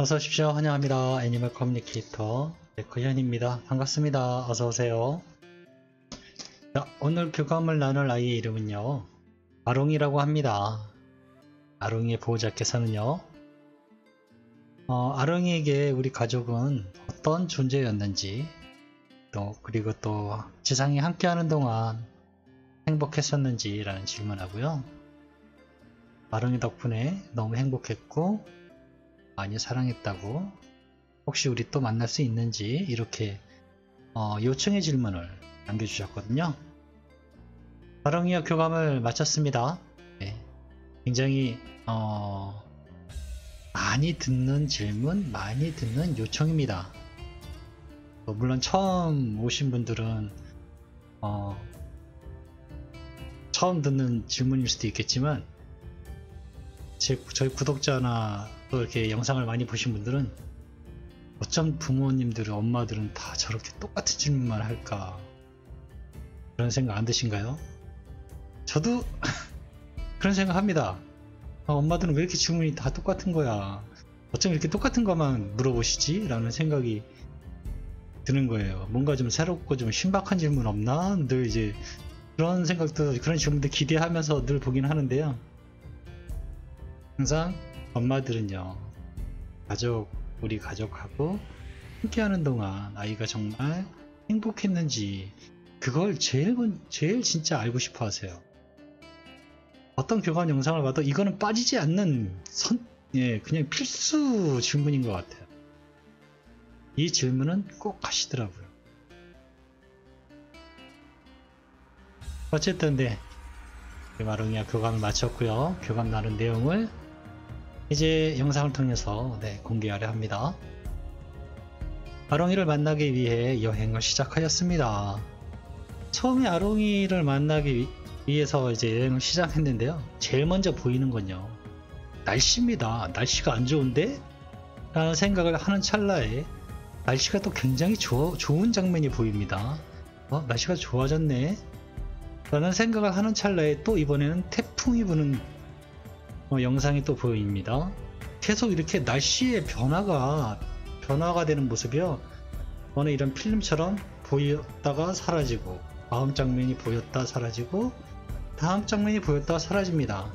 어서 오십시오. 환영합니다. 애니멀 커뮤니케이터 백호현입니다. 반갑습니다. 어서 오세요. 자, 오늘 교감을 나눌 아이의 이름은요, 아롱이라고 합니다. 아롱이의 보호자께서는요, 아롱이에게 우리 가족은 어떤 존재였는지, 그리고 또 지상에 함께하는 동안 행복했었는지 라는 질문하고요. 아롱이 덕분에 너무 행복했고 많이 사랑했다고, 혹시 우리 또 만날 수 있는지 이렇게 요청의 질문을 남겨주셨거든요. 아롱이와 교감을 마쳤습니다. 네, 굉장히 많이 듣는 질문, 많이 듣는 요청입니다. 물론 처음 오신 분들은 처음 듣는 질문일 수도 있겠지만, 저희 구독자나 또 이렇게 영상을 많이 보신 분들은 어쩜 부모님들은, 엄마들은 다 저렇게 똑같은 질문만 할까, 그런 생각 안 드신가요? 저도 그런 생각 합니다. 엄마들은 왜 이렇게 질문이 다 똑같은 거야, 어쩜 이렇게 똑같은 것만 물어보시지? 라는 생각이 드는 거예요. 뭔가 좀 새롭고 좀 신박한 질문 없나? 늘 이제 그런 생각도, 그런 질문도 기대하면서 늘 보긴 하는데요. 항상 엄마들은요, 우리 가족하고 함께하는 동안 아이가 정말 행복했는지, 그걸 제일 진짜 알고 싶어 하세요. 어떤 교감 영상을 봐도 이거는 빠지지 않는 그냥 필수 질문인 것 같아요. 이 질문은 꼭 하시더라고요. 어쨌든 아롱이와 교감을 마쳤고요. 교감 나눈 내용을 이제 영상을 통해서 공개하려 합니다. 아롱이를 만나기 위해 여행을 시작하였습니다. 처음에 아롱이를 만나기 위해서 이제 여행을 시작했는데요, 제일 먼저 보이는 건요, 날씨입니다. 날씨가 안 좋은데? 라는 생각을 하는 찰나에 날씨가 또 굉장히 좋은 장면이 보입니다. 날씨가 좋아졌네? 라는 생각을 하는 찰나에 또 이번에는 태풍이 부는 영상이 또 보입니다. 계속 이렇게 날씨의 변화가 되는 모습이요, 어느 이런 필름처럼 보였다가 사라지고, 다음 장면이 보였다 사라지고, 다음 장면이 보였다 사라집니다.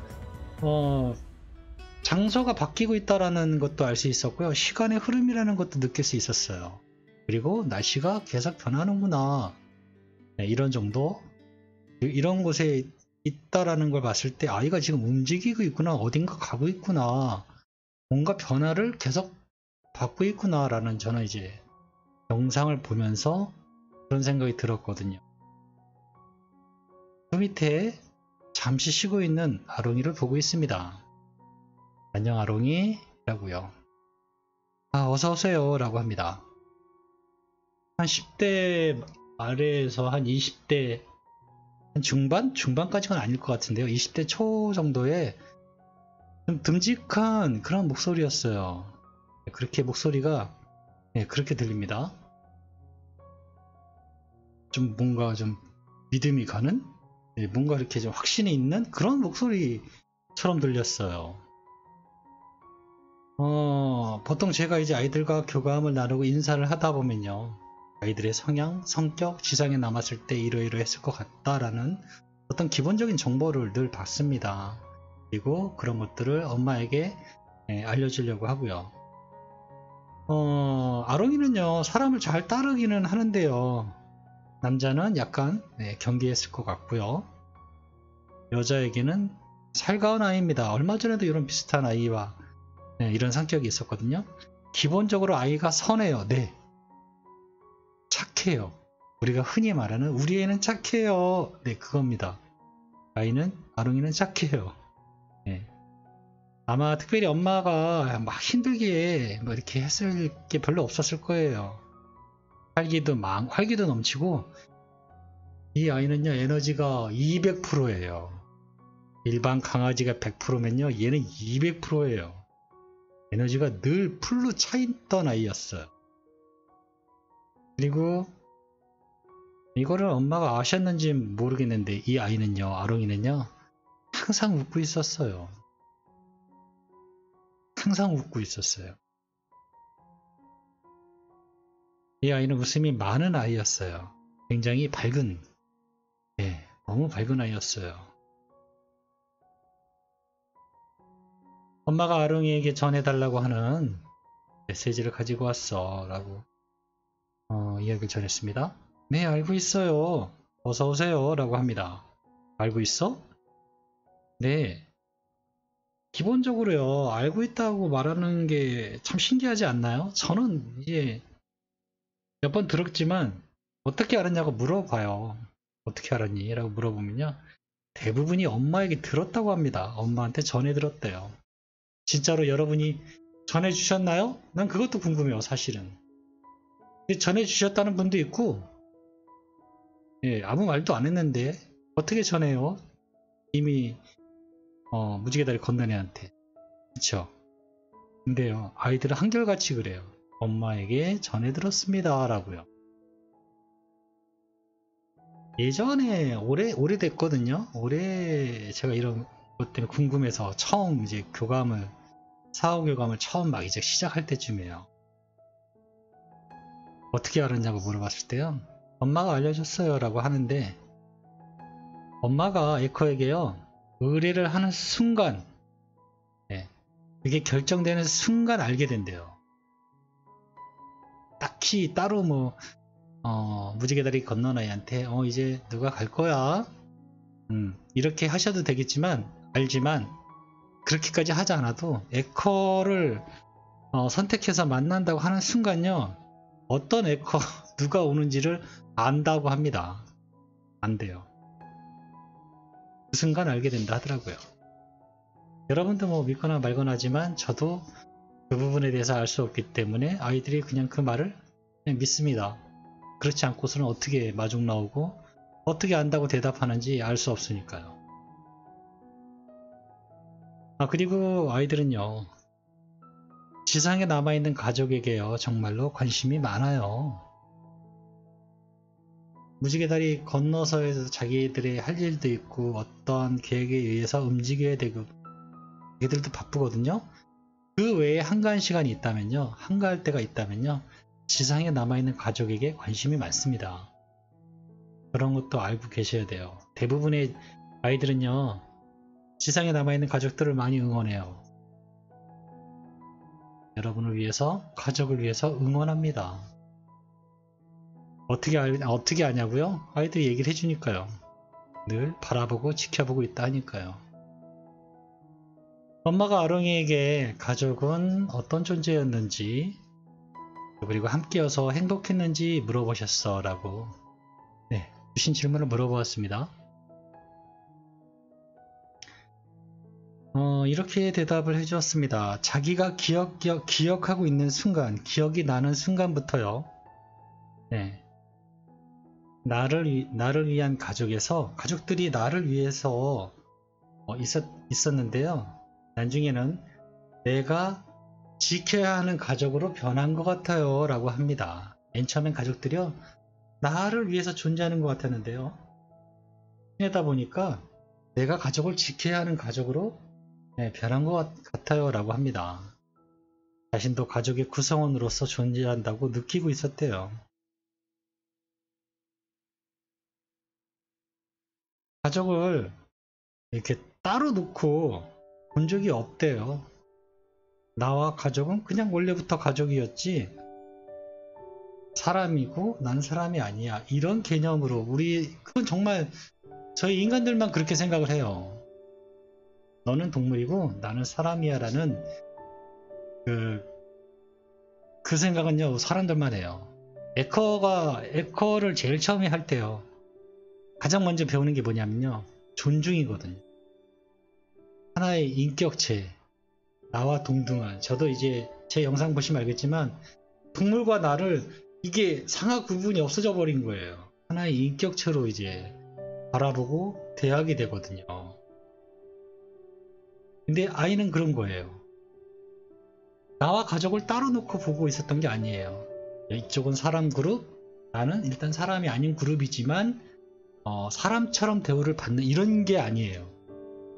장소가 바뀌고 있다라는 것도 알 수 있었고요, 시간의 흐름이라는 것도 느낄 수 있었어요. 그리고 날씨가 계속 변하는구나, 이런 정도, 이런 곳에 있다라는 걸 봤을 때 아이가 지금 움직이고 있구나, 어딘가 가고 있구나, 뭔가 변화를 계속 받고 있구나 라는, 저는 이제 영상을 보면서 그런 생각이 들었거든요. 그 밑에 잠시 쉬고 있는 아롱이를 보고 있습니다. 안녕 아롱이 라고요. 어서오세요 라고 합니다. 한 10대 아래에서 한 20대 한 중반까지는 아닐 것 같은데요, 20대 초 정도의 좀 듬직한 그런 목소리였어요. 그렇게 목소리가 그렇게 들립니다. 좀 뭔가 좀 믿음이 가는, 뭔가 이렇게 좀 확신이 있는 그런 목소리처럼 들렸어요. 보통 제가 이제 아이들과 교감을 나누고 인사를 하다 보면요, 아이들의 성향, 성격, 지상에 남았을 때 이러이러했을 것 같다라는 어떤 기본적인 정보를 늘 받습니다. 그리고 그런 것들을 엄마에게 알려주려고 하고요. 아롱이는요, 사람을 잘 따르기는 하는데요, 남자는 약간 경계했을 것 같고요, 여자에게는 살가운 아이입니다. 얼마 전에도 이런 비슷한 아이와 이런 성격이 있었거든요. 기본적으로 아이가 선해요. 착해요. 우리가 흔히 말하는 우리 애는 착해요. 그겁니다. 아롱이는 착해요. 아마 특별히 엄마가 막 힘들게 뭐 이렇게 했을 게 별로 없었을 거예요. 활기도 넘치고, 이 아이는요, 에너지가 200%예요. 일반 강아지가 100%면요, 얘는 200%예요. 에너지가 늘 풀로 차있던 아이였어요. 그리고 이거를 엄마가 아셨는지 모르겠는데, 이 아이는요, 아롱이는요, 항상 웃고 있었어요. 항상 웃고 있었어요. 이 아이는 웃음이 많은 아이였어요. 굉장히 밝은, 예, 너무 밝은 아이였어요. 엄마가 아롱이에게 전해달라고 하는 메시지를 가지고 왔어 라고 이야기를 전했습니다. 네, 알고 있어요. 어서 오세요 라고 합니다. 알고 있어? 네. 기본적으로요, 알고 있다고 말하는 게 참 신기하지 않나요? 저는 이제 몇 번 들었지만 어떻게 알았냐고 물어봐요. 어떻게 알았니? 라고 물어보면요, 대부분이 엄마에게 들었다고 합니다. 엄마한테 전해 들었대요. 진짜로 여러분이 전해 주셨나요? 난 그것도 궁금해요, 사실은. 근데 전해 주셨다는 분도 있고, 예, 아무 말도 안 했는데 어떻게 전해요? 이미 무지개다리 건넌 애한테. 그쵸? 근데요, 아이들은 한결같이 그래요. 엄마에게 전해 들었습니다 라고요. 예전에 오래됐거든요. 올해 제가 이런 것 때문에 궁금해서 처음 이제 사후 교감을 처음 막 이제 시작할 때쯤이에요. 어떻게 알았냐고 물어봤을 때요, 엄마가 알려줬어요 라고 하는데, 엄마가 에커에게요, 의뢰를 하는 순간, 예, 그게 결정되는 순간 알게 된대요. 딱히 따로 무지개다리 건넌 아이한테 이제 누가 갈 거야, 이렇게 하셔도 되겠지만, 알지만 그렇게까지 하지 않아도 에커를 선택해서 만난다고 하는 순간요, 어떤 에커 누가 오는지를 안다고 합니다. 안 돼요. 그 순간 알게 된다 하더라고요. 여러분도 뭐 믿거나 말거나 하지만 저도 그 부분에 대해서 알 수 없기 때문에 아이들이 그냥 그 말을 그냥 믿습니다. 그렇지 않고서는 어떻게 마중 나오고 어떻게 안다고 대답하는지 알 수 없으니까요. 그리고 아이들은요, 지상에 남아있는 가족에게요, 정말로 관심이 많아요. 무지개다리 건너서에서 자기들의 할 일도 있고 어떤 계획에 의해서 움직여야 되고 걔들도 바쁘거든요. 그 외에 한가한 시간이 있다면요, 한가할 때가 있다면요, 지상에 남아있는 가족에게 관심이 많습니다. 그런 것도 알고 계셔야 돼요. 대부분의 아이들은요, 지상에 남아있는 가족들을 많이 응원해요. 여러분을 위해서, 가족을 위해서 응원합니다. 어떻게 아냐고요? 아이들이 얘기를 해주니까요. 늘 바라보고 지켜보고 있다 하니까요. 엄마가 아롱이에게 가족은 어떤 존재였는지, 그리고 함께여서 행복했는지 물어보셨어 라고, 네, 주신 질문을 물어보았습니다. 이렇게 대답을 해주었습니다. 자기가 기억하고 있는 순간, 기억이 나는 순간부터요, 네, 나를 위한 가족들이 나를 위해서 있었는데요. 나중에는 내가 지켜야 하는 가족으로 변한 것 같아요 라고 합니다. 맨 처음엔 가족들이요, 나를 위해서 존재하는 것 같았는데요, 지내다 보니까 내가 가족을 지켜야 하는 가족으로, 네, 변한 것 같아요 라고 합니다. 자신도 가족의 구성원으로서 존재한다고 느끼고 있었대요. 가족을 이렇게 따로 놓고 본 적이 없대요. 나와 가족은 그냥 원래부터 가족이었지, 사람이고 난 사람이 아니야, 이런 개념으로 그건 정말 저희 인간들만 그렇게 생각을 해요. 너는 동물이고 나는 사람이야 라는 그 생각은요, 사람들만 해요. 에커를 제일 처음에 할 때요, 가장 먼저 배우는 게 뭐냐면요, 존중이거든요. 하나의 인격체, 나와 동등한, 저도 이제 제 영상 보시면 알겠지만 동물과 나를, 이게 상하 구분이 없어져 버린 거예요. 하나의 인격체로 이제 바라보고 대하게 되거든요. 근데 아이는 그런 거예요. 나와 가족을 따로 놓고 보고 있었던 게 아니에요. 이쪽은 사람 그룹, 나는 일단 사람이 아닌 그룹이지만 사람처럼 대우를 받는 이런 게 아니에요.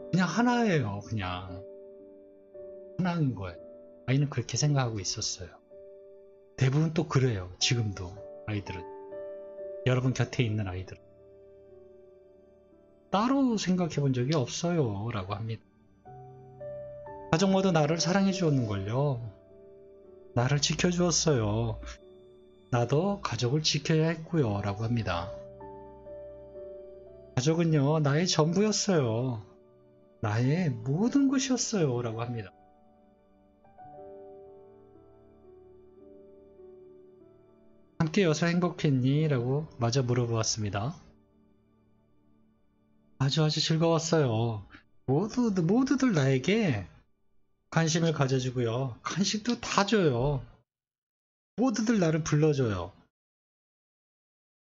그냥 하나예요. 그냥 하나인 거예요. 아이는 그렇게 생각하고 있었어요. 대부분 또 그래요. 지금도 아이들은, 여러분 곁에 있는 아이들은 따로 생각해 본 적이 없어요 라고 합니다. 가족 모두 나를 사랑해 주었는걸요. 나를 지켜주었어요. 나도 가족을 지켜야 했고요 라고 합니다. 가족은요 나의 전부였어요. 나의 모든 것이었어요 라고 합니다. 함께여서 행복했니? 라고 마저 물어보았습니다. 아주 즐거웠어요. 모두들 나에게 관심을 가져주고요. 간식도 다 줘요. 모두들 나를 불러줘요.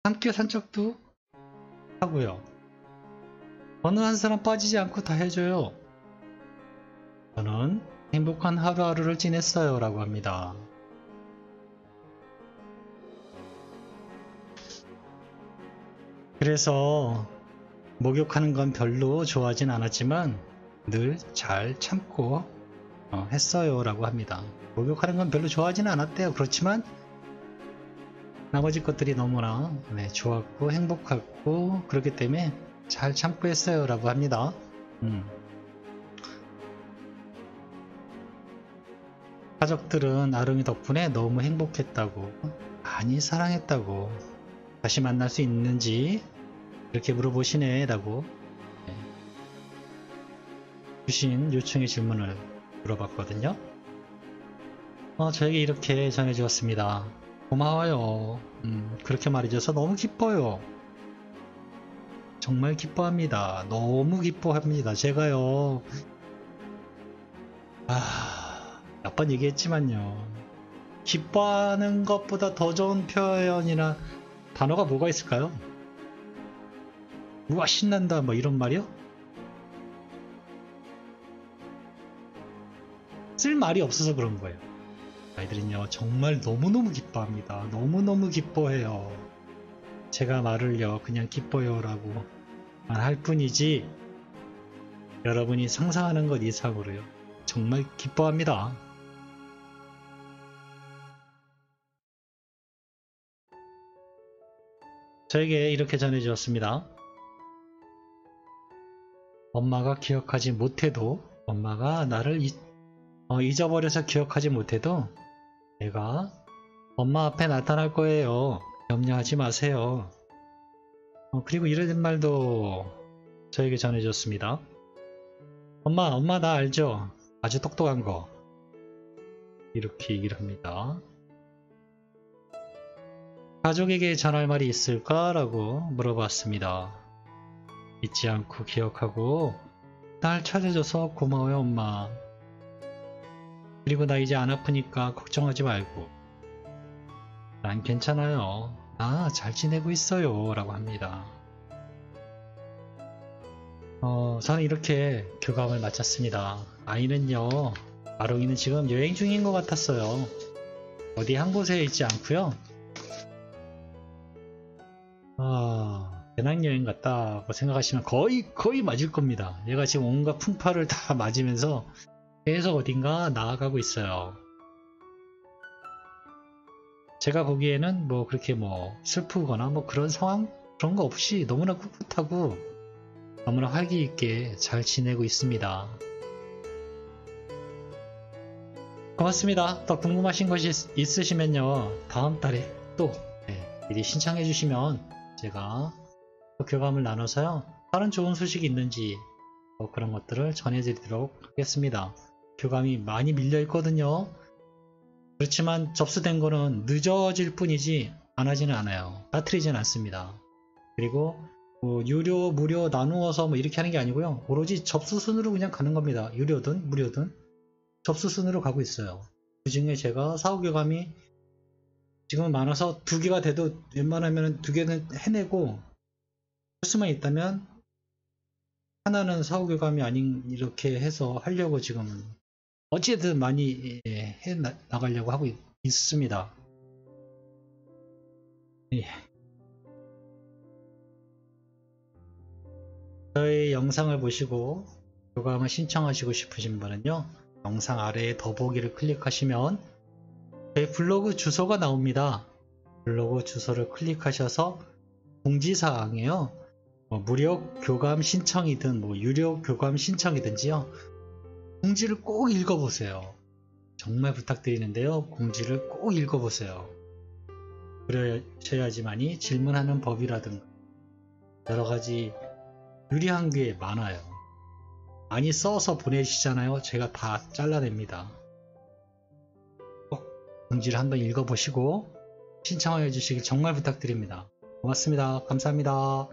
함께 산책도 하고요. 어느 한 사람 빠지지 않고 다 해줘요. 저는 행복한 하루하루를 지냈어요 라고 합니다. 그래서 목욕하는 건 별로 좋아하진 않았지만 늘 잘 참고 했어요 라고 합니다. 목욕하는 건 별로 좋아하지는 않았대요. 그렇지만 나머지 것들이 너무나 좋았고 행복하고 그렇기 때문에 잘 참고 했어요 라고 합니다. 가족들은 아롱이 덕분에 너무 행복했다고, 많이 사랑했다고, 다시 만날 수 있는지 이렇게 물어보시네 라고 주신 요청의 질문을 물어봤거든요. 저에게 이렇게 전해주었습니다. 고마워요. 그렇게 말해줘서 너무 기뻐요. 정말 기뻐합니다. 너무 기뻐합니다. 제가요 몇 번 얘기했지만요, 기뻐하는 것보다 더 좋은 표현이나 단어가 뭐가 있을까요? 우와 신난다 뭐 이런 말이요? 쓸 말이 없어서 그런 거예요. 아이들은요 정말 너무너무 기뻐합니다. 너무너무 기뻐해요. 제가 말을요 그냥 기뻐요 라고 할 뿐이지 여러분이 상상하는 것 이상으로요 정말 기뻐합니다. 저에게 이렇게 전해주었습니다. 엄마가 기억하지 못해도, 엄마가 나를 잊어버려서 기억하지 못해도 내가 엄마 앞에 나타날 거예요. 염려하지 마세요. 그리고 이런 말도 저에게 전해줬습니다. 엄마 나 알죠? 아주 똑똑한 거. 이렇게 얘기를 합니다. 가족에게 전할 말이 있을까? 라고 물어봤습니다. 잊지 않고 기억하고 날 찾아줘서 고마워요 엄마. 그리고 나 이제 안 아프니까 걱정하지 말고 난 괜찮아요. 나 잘 지내고 있어요 라고 합니다. 저는 이렇게 교감을 마쳤습니다. 아이는요, 아롱이는 지금 여행 중인 것 같았어요. 어디 한 곳에 있지 않고요. 배낭여행 갔다고 생각하시면 거의 맞을 겁니다. 얘가 지금 온갖 풍파를 다 맞으면서 계속 어딘가 나아가고 있어요. 제가 보기에는 뭐 그렇게 뭐 슬프거나 뭐 그런 상황 그런 거 없이 너무나 꿋꿋하고 너무나 활기 있게 잘 지내고 있습니다. 고맙습니다. 더 궁금하신 것이 있으시면요 다음 달에 또 미리 신청해 주시면 제가 또 교감을 나눠서요 다른 좋은 소식이 있는지 그런 것들을 전해드리도록 하겠습니다. 교감이 많이 밀려 있거든요. 그렇지만 접수된 거는 늦어질 뿐이지 안 하지는 않아요. 빠뜨리지는 않습니다. 그리고 뭐 유료 무료 나누어서 뭐 이렇게 하는 게 아니고요, 오로지 접수 순으로 그냥 가는 겁니다. 유료든 무료든 접수 순으로 가고 있어요. 그 중에 제가 사후 교감이 지금은 많아서 2개가 돼도 웬만하면 2개는 해내고 할 수만 있다면 하나는 사후 교감이 아닌 이렇게 해서 하려고 지금 어찌든 많이 해 나가려고 하고 있습니다. 예. 저희 영상을 보시고 교감을 신청하시고 싶으신 분은요 영상 아래에 더보기를 클릭하시면 제 블로그 주소가 나옵니다. 블로그 주소를 클릭하셔서 공지사항에요. 무료 교감 신청이든 유료 교감 신청이든지요. 공지를 꼭 읽어보세요. 정말 부탁드리는데요. 공지를 꼭 읽어보세요. 그러셔야지만이 질문하는 법이라든가 여러가지 유리한 게 많아요. 많이 써서 보내시잖아요. 제가 다 잘라냅니다. 꼭 공지를 한번 읽어보시고 신청하여 주시길 정말 부탁드립니다. 고맙습니다. 감사합니다.